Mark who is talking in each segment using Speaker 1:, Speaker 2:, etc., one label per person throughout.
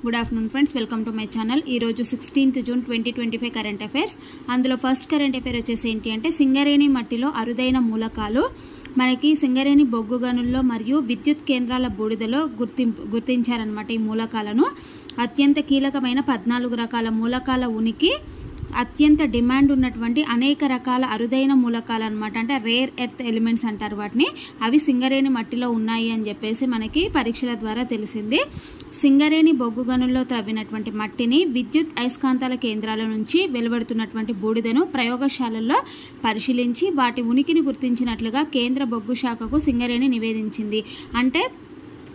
Speaker 1: Good afternoon friends, welcome to my channel. ఈరోజు 16th June 2025 current affairs. అందులో first current affair వచ్చేసి ఏంటి అంటే సింగరేణి మట్టిలో అరుదైన మూలకాలు. మనకి సింగరేణి బొగ్గు గనుల్లో మరియు విద్యుత్ కేంద్రాల బూడిదలో గుర్తించారనమాట. ఈ మూలకాలను అత్యంత కీలకమైన 14 రకాల మూలకాల ఉనికి, అత్యంత డిమాండ్ ఉన్నటువంటి అనేక రకాల అరుదైన మూలకాలు అనమాట. అంటే రేర్ ఎర్త్ ఎలిమెంట్స్ అంటారు వాటిని. అవి సింగరేణి మట్టిలో ఉన్నాయి అని చెప్పేసి మనకి పరీక్షల ద్వారా తెలిసింది. సింగరేణి బొగ్గు గనుల్లో త్రవ్వినటువంటి మట్టిని విద్యుత్ అయస్కాంతాల కేంద్రాల నుంచి వెలువడుతున్నటువంటి బూడిదను ప్రయోగశాలల్లో పరిశీలించి వాటి ఉనికిని గుర్తించినట్లుగా కేంద్ర బొగ్గు శాఖకు సింగరేణి నివేదించింది. అంటే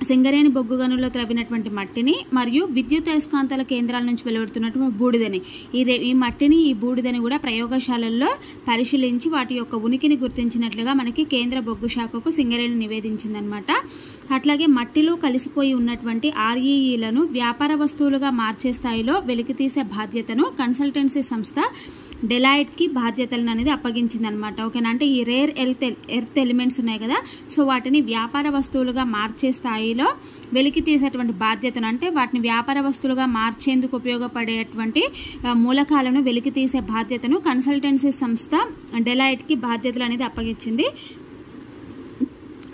Speaker 1: సింగరేణి బొగ్గు గనుల్లో త్రవ్వినటువంటి మట్టిని మరియు విద్యుత్ అయస్కాంతాల కేంద్రాల నుంచి వెలువడుతున్నటువంటి బూడిదని, ఈ మట్టిని ఈ బూడిదని కూడా ప్రయోగశాలల్లో పరిశీలించి వాటి యొక్క ఉనికిని గుర్తించినట్లుగా మనకి కేంద్ర బొగ్గు శాఖకు సింగరేణి నివేదించిందనమాట. అట్లాగే మట్టిలో కలిసిపోయి ఉన్నటువంటి ఆర్ఈఈలను వ్యాపార వస్తువులుగా మార్చే స్థాయిలో వెలికితీసే బాధ్యతను కన్సల్టెన్సీ సంస్థ డెలాయిట్కి బాధ్యతలను అనేది అప్పగించిందనమాట. ఓకేనా. అంటే ఈ రేర్ ఎర్త్ ఎలిమెంట్స్ ఉన్నాయి కదా, సో వాటిని వ్యాపార వస్తువులుగా మార్చే స్థాయిలో వెలికి తీసేటువంటి బాధ్యతను, అంటే వాటిని వ్యాపార వస్తువులుగా మార్చేందుకు ఉపయోగపడేటువంటి మూలకాలను వెలికి తీసే బాధ్యతను కన్సల్టెన్సీ సంస్థ డెలాయిట్కి బాధ్యతలు అనేది అప్పగించింది.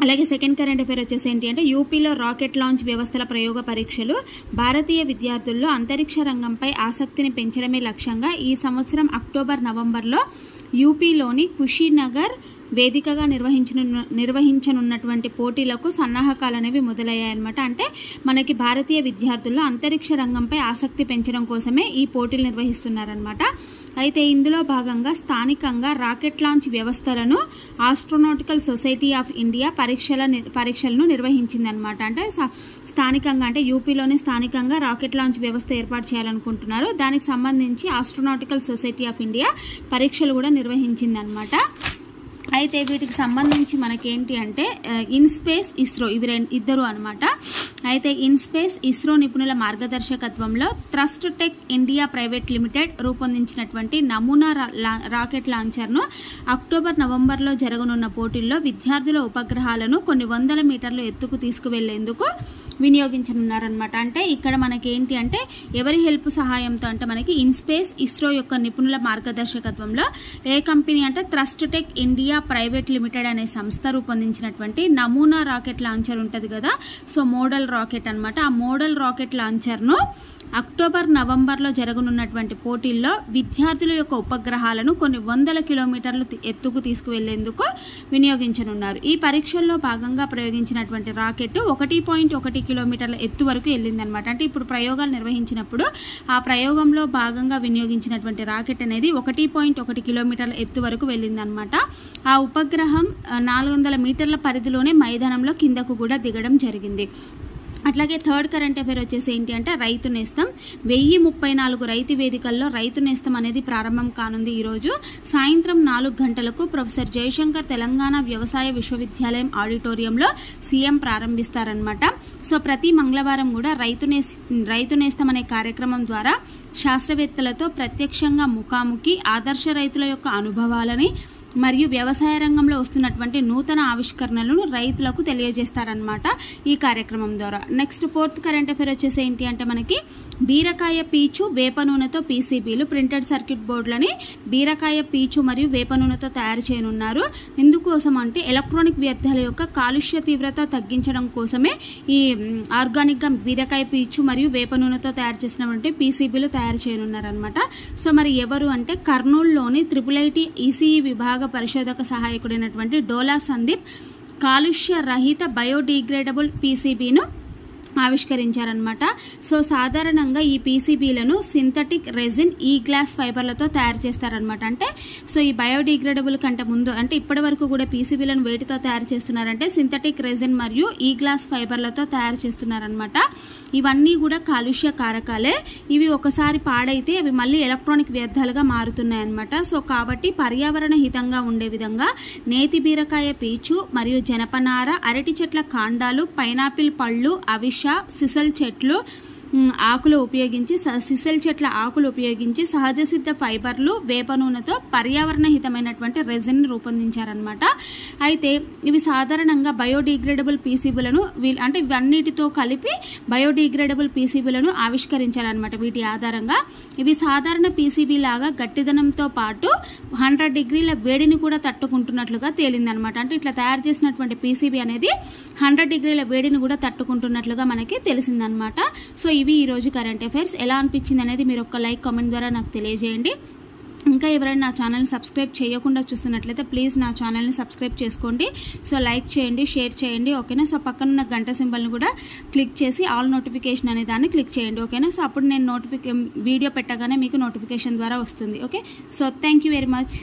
Speaker 1: అలాగే సెకండ్ కరెంట్ అఫైర్ వచ్చేసి ఏంటి అంటే యూపీలో రాకెట్ లాంచ్ వ్యవస్థల ప్రయోగ పరీక్షలు. భారతీయ విద్యార్థుల్లో అంతరిక్ష రంగంపై ఆసక్తిని పెంచడమే లక్ష్యంగా ఈ సంవత్సరం అక్టోబర్-నవంబర్లో యూపీలోని కుషీనగర్ వేదికగా నిర్వహించనున్నటువంటి పోటీలకు సన్నాహకాలు అనేవి మొదలయ్యాయన్నమాట. అంటే మనకి భారతీయ విద్యార్థుల్లో అంతరిక్ష రంగంపై ఆసక్తి పెంచడం కోసమే ఈ పోటీలు నిర్వహిస్తున్నారనమాట. అయితే ఇందులో భాగంగా స్థానికంగా రాకెట్ లాంచ్ వ్యవస్థలను ఆస్ట్రోనాటికల్ సొసైటీ ఆఫ్ ఇండియా పరీక్షలను నిర్వహించిందనమాట. అంటే స్థానికంగా అంటే యూపీలోని స్థానికంగా రాకెట్ లాంచ్ వ్యవస్థ ఏర్పాటు చేయాలనుకుంటున్నారు. దానికి సంబంధించి ఆస్ట్రోనాటికల్ సొసైటీ ఆఫ్ ఇండియా పరీక్షలు కూడా నిర్వహించిందనమాట. అయితే వీటికి సంబంధించి మనకేంటి అంటే ఇన్స్పేస్, ఇస్రో ఇవి ఇద్దరు అనమాట. అయితే ఇన్స్పేస్, ఇస్రో నిపుణుల మార్గదర్శకత్వంలో thrust tech India private limited రూపొందించినటువంటి నమూనా రాకెట్ లాంచర్ను అక్టోబర్-నవంబర్లో జరగనున్న పోటీల్లో విద్యార్థుల ఉపగ్రహాలను కొన్ని వందల మీటర్లు ఎత్తుకు తీసుకువెళ్లేందుకు వినియోగించనున్నారనమాట. అంటే ఇక్కడ మనకేంటి అంటే ఎవరి హెల్ప్ సహాయంతో అంటే మనకి ఇన్స్పేస్, ఇస్రో యొక్క నిపుణుల మార్గదర్శకత్వంలో ఏ కంపెనీ అంటే thrust tech India private limited అనే సంస్థ రూపొందించినటువంటి నమూనా రాకెట్ లాంచర్ ఉంటుంది కదా, సో మోడల్ రాకెట్ అనమాట. ఆ మోడల్ రాకెట్ లాంచర్ను అక్టోబర్-నవంబర్లో జరగనున్నటువంటి పోటీల్లో విద్యార్థుల యొక్క ఉపగ్రహాలను కొన్ని వందల కిలోమీటర్లు ఎత్తుకు తీసుకువెళ్లేందుకు వినియోగించనున్నారు. ఈ పరీక్షల్లో భాగంగా ప్రయోగించినటువంటి రాకెట్ 1.1 కిలోమీటర్ల ఎత్తు వరకు వెళ్ళిందనమాట. అంటే ఇప్పుడు ప్రయోగాలు నిర్వహించినప్పుడు ఆ ప్రయోగంలో భాగంగా వినియోగించినటువంటి రాకెట్ అనేది 1.1 కిలోమీటర్ల ఎత్తు వరకు వెళ్ళిందనమాట. ఆ ఉపగ్రహం 400 మీటర్ల పరిధిలోనే మైదానంలో కిందకు కూడా దిగడం జరిగింది. అట్లాగే థర్డ్ కరెంట్ అఫైర్ వచ్చేసి ఏంటి అంటే రైతు నేస్తం. 1034 రైతు వేదికల్లో రైతు నేస్తం అనేది ప్రారంభం కానుంది. ఈరోజు సాయంత్రం 4 గంటలకు ప్రొఫెసర్ జయశంకర్ తెలంగాణ వ్యవసాయ విశ్వవిద్యాలయం ఆడిటోరియంలో సీఎం ప్రారంభిస్తారనమాట. సో ప్రతి మంగళవారం కూడా రైతు నేస్తం అనే కార్యక్రమం ద్వారా శాస్త్రవేత్తలతో ప్రత్యక్షంగా ముఖాముఖి ఆదర్శ రైతుల యొక్క అనుభవాలని మరియు వ్యవసాయ రంగంలో వస్తున్నటువంటి నూతన ఆవిష్కరణలను రైతులకు తెలియజేస్తారనమాట ఈ కార్యక్రమం ద్వారా. నెక్స్ట్ ఫోర్త్ కరెంట్ అఫైర్ వచ్చేసి ఏంటి అంటే మనకి బీరకాయ పీచు, వేప నూనెతో పీసీబీలు ప్రింటెడ్ సర్క్యూట్ బోర్డులని బీరకాయ పీచు మరియు వేప నూనెతో తయారు చేయనున్నారు. ఇందుకోసం అంటే ఎలక్ట్రానిక్ వ్యర్థాల యొక్క కాలుష్య తీవ్రత తగ్గించడం కోసమే ఈ ఆర్గానిక్గా బీరకాయ పీచు మరియు వేప నూనెతో తయారు చేసినటువంటి పీసీబీలు తయారు చేయనున్నారనమాట. సో మరి ఎవరు అంటే కర్నూలులోని IIIT ఈసీఈ విభాగ పరిశోధక సహాయకుడైనటువంటి డోలా సందీప్ కాలుష్య రహిత బయోడిగ్రేడబుల్ పీసీబీను ఆవిష్కరించారనమాట. సో సాధారణంగా ఈ పీసీబీలను సింథటిక్ రెజిన్, ఈ గ్లాస్ ఫైబర్లతో తయారు చేస్తారనమాట. అంటే సో ఈ బయోడిగ్రేడబుల్ కంటే ముందు అంటే ఇప్పటి వరకు కూడా పీసీబీలను వేటితో తయారు చేస్తున్నారంటే సింథటిక్ రెజిన్ మరియు ఈ గ్లాస్ ఫైబర్లతో తయారు చేస్తున్నారనమాట. ఇవన్నీ కూడా కాలుష్య కారకాలే. ఇవి ఒకసారి పాడైతే అవి మళ్ళీ ఎలక్ట్రానిక్ వ్యర్థాలుగా మారుతున్నాయన్నమాట. సో కాబట్టి పర్యావరణ హితంగా ఉండే విధంగా నేతి బీరకాయ పీచు మరియు జనపనార, అరటి చెట్ల కాండాలు, పైనాపిల్ పళ్ళు, అవిష, సిసల్ చెట్లు, ఆకులు ఉపయోగించి సిసల్ చెట్ల ఆకులు ఉపయోగించి సహజ సిద్ధ ఫైబర్లు వేప నూనెతో పర్యావరణ హితమైనటువంటి రెజిన్ రూపొందించారనమాట. అయితే ఇవి సాధారణంగా బయోడిగ్రేడబుల్ పీసీబీలను అంటే ఇవన్నిటితో కలిపి బయోడిగ్రేడబుల్ పీసీబీలను ఆవిష్కరించారనమాట. వీటి ఆధారంగా ఇవి సాధారణ పీసీబీ లాగా గట్టిదనంతో పాటు 100 డిగ్రీల వేడిని కూడా తట్టుకుంటున్నట్లుగా తేలిందనమాట. అంటే ఇట్లా తయారు చేసినటువంటి పీసీబీ అనేది 100 డిగ్రీల వేడిని కూడా తట్టుకుంటున్నట్లుగా మనకి తెలిసిందనమాట. సో ఇవి ఈరోజు కరెంట్ అఫైర్స్. ఎలా అనిపించింది అనేది మీరు ఒక లైక్ కామెంట్ ద్వారా నాకు తెలియజేయండి. ఇంకా ఎవరైనా నా ఛానల్ని సబ్స్క్రైబ్ చేయకుండా చూస్తున్నట్లయితే ప్లీజ్ నా ఛానల్ని సబ్స్క్రైబ్ చేసుకోండి. సో లైక్ చేయండి, షేర్ చేయండి, ఓకేనా. సో పక్కన గంట సింబల్ని కూడా క్లిక్ చేసి ఆల్ నోటిఫికేషన్ అనే దాన్ని క్లిక్ చేయండి, ఓకేనా. సో అప్పుడు నేను వీడియో పెట్టగానే మీకు నోటిఫికేషన్ ద్వారా వస్తుంది. Okay, so thank you very much.